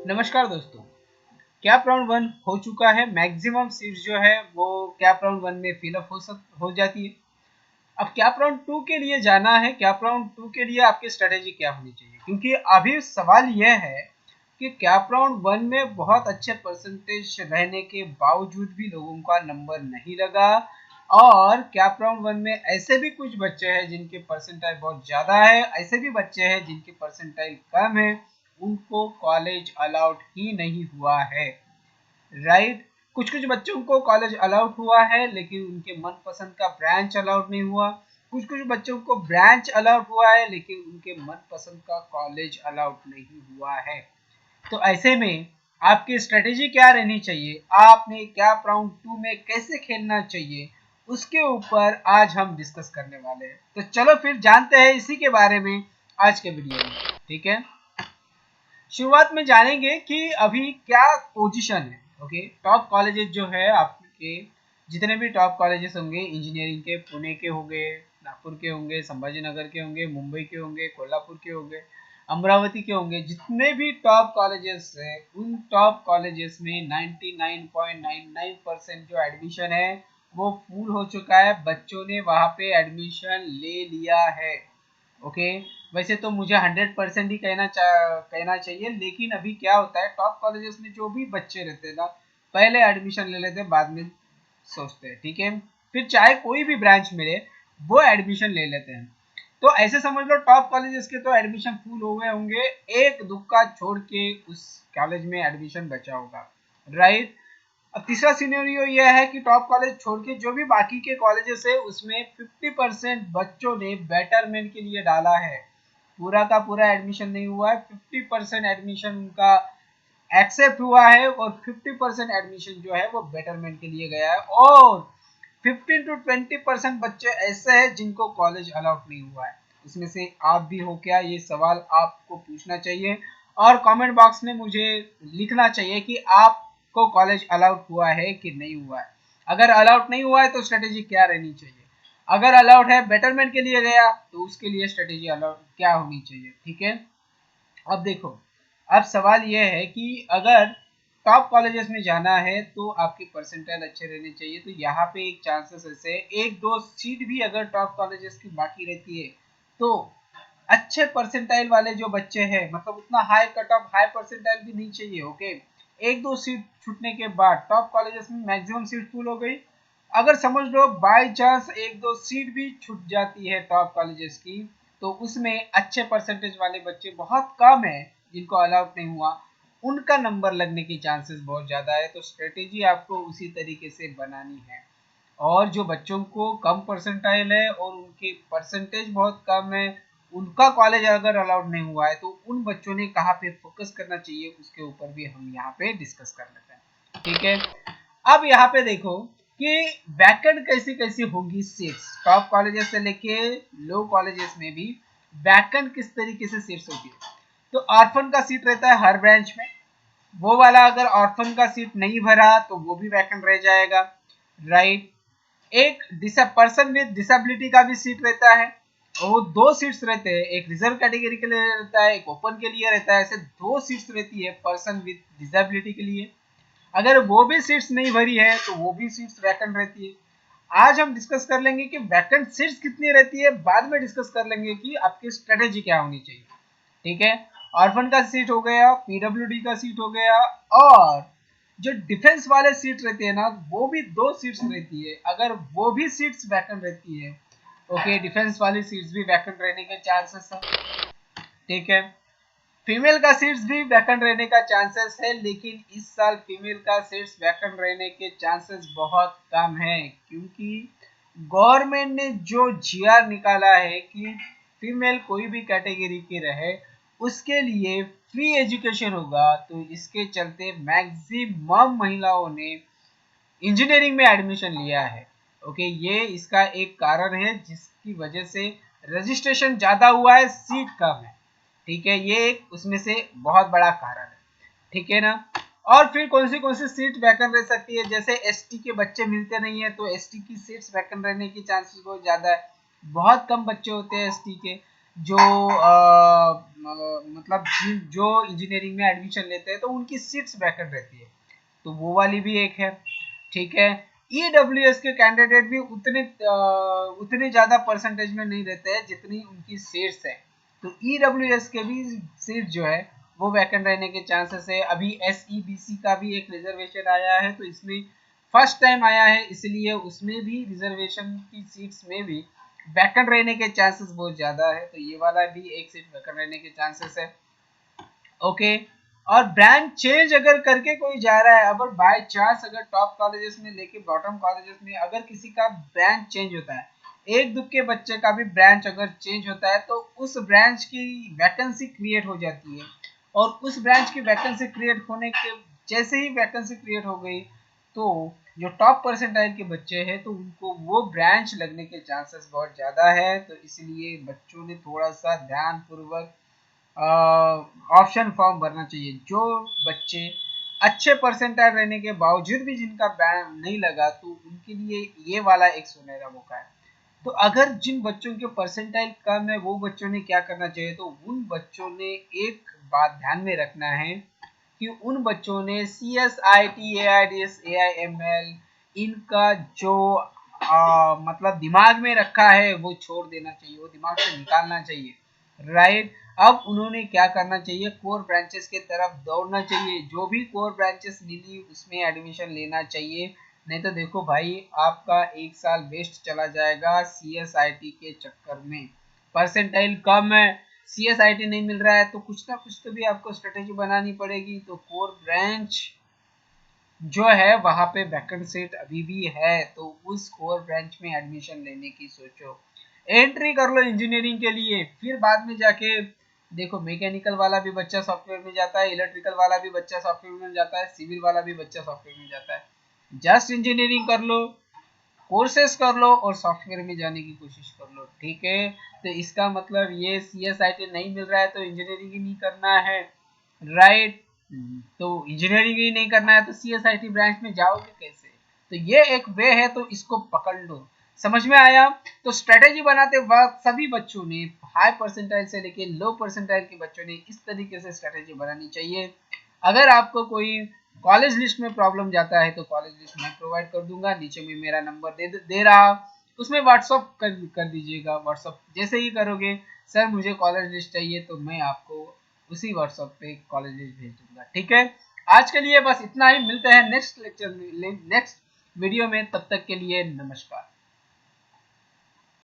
नमस्कार दोस्तों। Cap round one हो चुका है। मैक्सिमम सीट्स जो है वो कैप राउंड वन में फिलअप हो जाती है। अब कैप राउंड टू के लिए जाना है। कैप राउंड टू के लिए आपकी स्ट्रेटेजी क्या होनी चाहिए, क्योंकि अभी सवाल यह है कि कैप राउंड वन में बहुत अच्छे परसेंटेज रहने के बावजूद भी लोगों का नंबर नहीं लगा। और कैप राउंड वन में ऐसे भी कुछ बच्चे हैं जिनके परसेंटाइल बहुत ज़्यादा है, ऐसे भी बच्चे हैं जिनके परसेंटाइल कम है, उनको कॉलेज अलाउड ही नहीं हुआ है। राइट। कुछ कुछ बच्चों को कॉलेज अलाउड हुआ है लेकिन उनके मनपसंद का ब्रांच अलाउड नहीं हुआ। कुछ कुछ बच्चों को ब्रांच अलाउड हुआ है लेकिन उनके मनपसंद का कॉलेज अलाउड नहीं हुआ है। तो ऐसे में आपकी स्ट्रेटेजी क्या रहनी चाहिए, आपने कैप राउंड टू में कैसे खेलना चाहिए, उसके ऊपर आज हम डिस्कस करने वाले हैं। तो चलो फिर जानते हैं इसी के बारे में आज के वीडियो में। ठीक है, शुरुआत में जानेंगे कि अभी क्या पोजीशन है। ओके, टॉप कॉलेजेस जो है आपके, जितने भी टॉप कॉलेजेस होंगे इंजीनियरिंग के, पुणे के होंगे, नागपुर के होंगे, संभाजी नगर के होंगे, मुंबई के होंगे, कोल्हापुर के होंगे, अमरावती के होंगे, जितने भी टॉप कॉलेजेस हैं उन टॉप कॉलेजेस में 99.99% जो एडमिशन है वो फुल हो चुका है। बच्चों ने वहाँ पे एडमिशन ले लिया है। ओके, वैसे तो मुझे 100% ही कहना चाहिए, लेकिन अभी क्या होता है टॉप कॉलेजेस में जो भी बच्चे रहते हैं ना, पहले एडमिशन ले लेते हैं, बाद में सोचते हैं। ठीक है, फिर चाहे कोई भी ब्रांच मिले वो एडमिशन ले लेते हैं। तो ऐसे समझ लो टॉप कॉलेजेस के तो एडमिशन फुल हो गए होंगे, एक दुक्का छोड़ के उस कॉलेज में एडमिशन बचा होगा। राइट। अब तीसरा सिनेरियो यह है कि टॉप कॉलेज छोड़ के जो भी बाकी के कॉलेजेस है उसमें 50% बच्चों ने बेटरमेंट के लिए डाला है। पूरा का पूरा एडमिशन नहीं हुआ है, 50% एडमिशन उनका एक्सेप्ट हुआ है और 50% एडमिशन जो है वो बेटरमेंट के लिए गया है। और 15 to 20% बच्चे ऐसे हैं जिनको कॉलेज अलाउड नहीं हुआ है। इसमें से आप भी हो क्या, ये सवाल आपको पूछना चाहिए और कमेंट बॉक्स में मुझे लिखना चाहिए कि आपको कॉलेज अलाउड हुआ है कि नहीं हुआ है। अगर अलाउड नहीं हुआ है तो स्ट्रेटेजी क्या रहनी चाहिए, अगर अलाउड है बेटरमेंट के लिए गया तो उसके लिए स्ट्रेटेजी अलाउड क्या होनी चाहिए। ठीक है, अब देखो, अब सवाल यह है कि अगर टॉप कॉलेजेस में जाना है तो आपके परसेंटाइल अच्छे रहने चाहिए। तो यहाँ पे एक चांसेस ऐसे, एक दो सीट भी अगर टॉप कॉलेजेस की बाकी रहती है तो अच्छे परसेंटाइल वाले जो बच्चे हैं, मतलब उतना high cut off high percentile भी नहीं चाहिए। ओके, एक दो सीट छूटने के बाद टॉप कॉलेजेस में मैक्सिमम सीट फुल हो गई। अगर समझ लो बाय चांस एक दो सीट भी छूट जाती है टॉप कॉलेजेस की, तो उसमें अच्छे परसेंटेज वाले बच्चे बहुत कम है जिनको अलाउड नहीं हुआ, उनका नंबर लगने की चांसेस बहुत ज़्यादा है। तो स्ट्रेटेजी आपको उसी तरीके से बनानी है। और जो बच्चों को कम परसेंटाइल है और उनके परसेंटेज बहुत कम है, उनका कॉलेज अगर अलाउड नहीं हुआ है तो उन बच्चों ने कहाँ पे फोकस करना चाहिए उसके ऊपर भी हम यहाँ पे डिस्कस कर लेते हैं। ठीक है, अब यहाँ पे देखो कि वैकेंट कैसी कैसी होगी सीट्स, टॉप कॉलेजेस से लेके लो कॉलेजेस में भी वैकेंट किस तरीके से सीट्स होगी। तो ऑर्फन का सीट रहता है हर ब्रांच में, वो वाला अगर ऑर्फन का सीट नहीं भरा तो वो भी वैकेंट रह जाएगा। राइट। एक पर्सन विद डिसेबिलिटी का भी सीट रहता है, और वो दो सीट्स रहते हैं, एक रिजर्व कैटेगरी के लिए रहता है, एक ओपन के लिए रहता है। ऐसे दो सीट्स रहती है पर्सन विद डिसेबिलिटी के लिए। अगर वो भी सीट्स नहीं भरी है तो वो भी सीट्स वैकेंट रहती है। आज हम डिस्कस कर लेंगे कि वैकेंट सीट्स कितनी रहती है, बाद में डिस्कस कर लेंगे कि आपकी स्ट्रेटेजी क्या होनी चाहिए। ठीक है, ऑर्फन का सीट हो गया, पीडब्ल्यूडी का सीट हो गया, और जो डिफेंस वाले सीट रहते हैं ना वो भी दो सीट्स रहती है, अगर वो भी सीट्स वैकेंट रहती है। ओके, डिफेंस वाली सीट्स भी वैकेंट रहने के चांसेस है। ठीक है, फीमेल का सीट्स भी वैकेंट रहने का चांसेस है, लेकिन इस साल फीमेल का सीट्स वैकेंट रहने के चांसेस बहुत कम है, क्योंकि गवर्नमेंट ने जो जीआर निकाला है कि फीमेल कोई भी कैटेगरी की रहे उसके लिए फ्री एजुकेशन होगा। तो इसके चलते मैक्सिमम महिलाओं ने इंजीनियरिंग में एडमिशन लिया है। ओके, ये इसका एक कारण है जिसकी वजह से रजिस्ट्रेशन ज्यादा हुआ है, सीट कम है। ठीक है, ये एक उसमें से बहुत बड़ा कारण है। ठीक है ना। और फिर कौन सी सीट वैकेंट रह सकती है, जैसे एसटी के बच्चे मिलते नहीं है तो एसटी की सीट्स वैकेंट रहने की चांसेस बहुत ज्यादा है। बहुत कम बच्चे होते हैं एसटी के, जो मतलब जो इंजीनियरिंग में एडमिशन लेते हैं तो उनकी सीट्स वैकेंट रहती है, तो वो वाली भी एक है। ठीक है, ईडब्ल्यूएस के कैंडिडेट भी उतने ज़्यादा परसेंटेज में नहीं रहते हैं जितनी उनकी सीट्स है, तो ईडब्ल्यूएस के भी सीट जो है वो वैकेंट रहने के चांसेस है। अभी एसईबीसी का भी एक रिजर्वेशन आया है, तो इसमें फर्स्ट टाइम आया है, इसलिए उसमें भी रिजर्वेशन की सीट्स में भी वैकेंट रहने के चांसेस बहुत ज़्यादा है, तो ये वाला भी एक सीट वैकेंट रहने के चांसेस है। ओके, और ब्रांच चेंज अगर करके कोई जा रहा है, अगर बाय चांस अगर टॉप कॉलेजेस में लेके बॉटम कॉलेजेस में अगर किसी का ब्रांच चेंज होता है, एक दुख के बच्चे का भी ब्रांच अगर चेंज होता है, तो उस ब्रांच की वैकेंसी क्रिएट हो जाती है, और उस ब्रांच की वैकेंसी क्रिएट होने के जैसे ही वैकेंसी क्रिएट हो गई, तो जो टॉप परसेंटाइल के बच्चे हैं तो उनको वो ब्रांच लगने के चांसेस बहुत ज़्यादा है, तो इसलिए बच्चों ने थोड़ा सा ध्यान पूर्वक ऑप्शन फॉर्म भरना चाहिए। जो बच्चे अच्छे परसेंटाइल रहने के बावजूद भी जिनका बैंड नहीं लगा, तो उनके लिए ये वाला एक सुनहरा मौका है। तो अगर जिन बच्चों के परसेंटाइल कम है वो बच्चों ने क्या करना चाहिए, तो उन बच्चों ने एक बात ध्यान में रखना है कि उन बच्चों ने C S I T A I D S A I M L इनका जो मतलब दिमाग में रखा है वो छोड़ देना चाहिए, वो दिमाग से निकालना चाहिए। राइट, अब उन्होंने क्या करना चाहिए, कोर ब्रांचेस के तरफ दौड़ना चाहिए, जो भी कोर ब्रांचेस मिली उसमें एडमिशन लेना चाहिए। नहीं तो देखो भाई, आपका एक साल वेस्ट चला जाएगा सी एस आई टी के चक्कर में। परसेंटाइल कम है, सी एस आई टी नहीं मिल रहा है, तो कुछ ना कुछ तो भी आपको स्ट्रेटेजी बनानी पड़ेगी। तो कोर ब्रांच जो है वहां पे वैकेंट सीट अभी भी है, तो उस कोर ब्रांच में एडमिशन लेने की सोचो, एंट्री कर लो इंजीनियरिंग के लिए, फिर बाद में जाके देखो मैकेनिकल वाला भी बच्चा सॉफ्टवेयर में जाता है, इलेक्ट्रिकल वाला भी बच्चा सॉफ्टवेयर में जाता है, सिविल वाला भी बच्चा सॉफ्टवेयर में जाता है। जस्ट इंजीनियरिंग कर लो, कोर्सेस कर लो और सॉफ्टवेयर में जाने की कोशिश कर लो। ठीक है, तो इसका मतलब ये सी एस आई टी नहीं मिल रहा है तो इंजीनियरिंग ही नहीं करना है। राइट, तो इंजीनियरिंग ही नहीं करना है तो C S I T branch में जाओगे कैसे, तो ये एक वे है, तो इसको पकड़ लो। समझ में आया? तो स्ट्रेटेजी बनाते वक्त सभी बच्चों ने, हाई परसेंटाइल से लेके लो परसेंटाइल के बच्चों ने इस तरीके से स्ट्रेटेजी बनानी चाहिए। अगर आपको कोई कॉलेज लिस्ट में प्रॉब्लम जाता है तो कॉलेज लिस्ट मैं प्रोवाइड कर दूंगा, नीचे में मेरा नंबर दे रहा, उसमें व्हाट्सअप कर दीजिएगा। व्हाट्सअप जैसे ही करोगे, सर मुझे कॉलेज लिस्ट चाहिए, तो मैं आपको उसी व्हाट्सएप पे कॉलेज लिस्ट भेज दूंगा। ठीक है, आज के लिए बस इतना ही, मिलते हैं नेक्स्ट लेक्चर में, नेक्स्ट वीडियो में, तब तक के लिए नमस्कार।